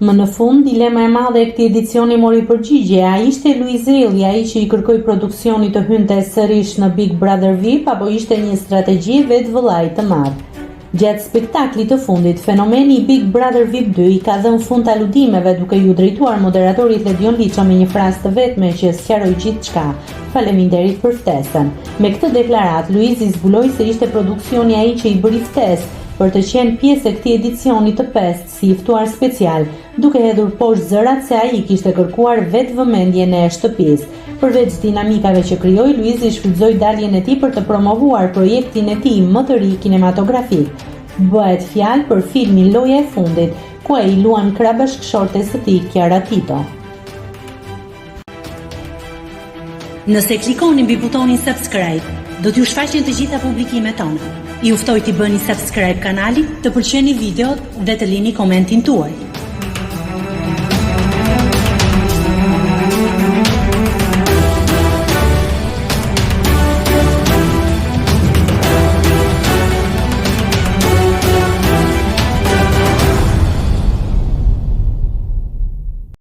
Më në fund, dilema e madhe e këtij edicioni mori përgjigje. A ishte Luiz Rilli ai që i kërkoi produksionit të hynte sërish në Big Brother VIP apo ishte një strategji vetvëllai të madh? Gjatë spektaklit të fundit, fenomeni i Big Brother VIP 2 i ka dhënë fund aludimeve duke ju drejtuar moderatorit Ledion Liço me një frazë të vetme që sqaroi gjithçka. Faleminderit për ftesën. Me këtë deklaratë, Luizi zbuloi se ishte produksioni ai që i bëri ftesë për të qenë pjesë e këtij edicioni të pestë si i ftuar special, duke hedhur poshtë zërat se ai kishte kërkuar vetë vëmendjen e shtëpisë. Përveç dinamikave që krijoi, Luizi shfrytëzoi daljen e tij për të promovuar projektin e tij më të ri kinematografik. Bëhet fjalë për filmin Loja e fundit, ku ai luan krah bashkëshortes së tij Kiara Tito. Nëse klikoni mbi butonin subscribe, do t'ju shfaqen të gjitha publikimet tona. Ju ftoj t'i bëni subscribe kanalit, të pëlqeni videot dhe të lini komentin tuaj.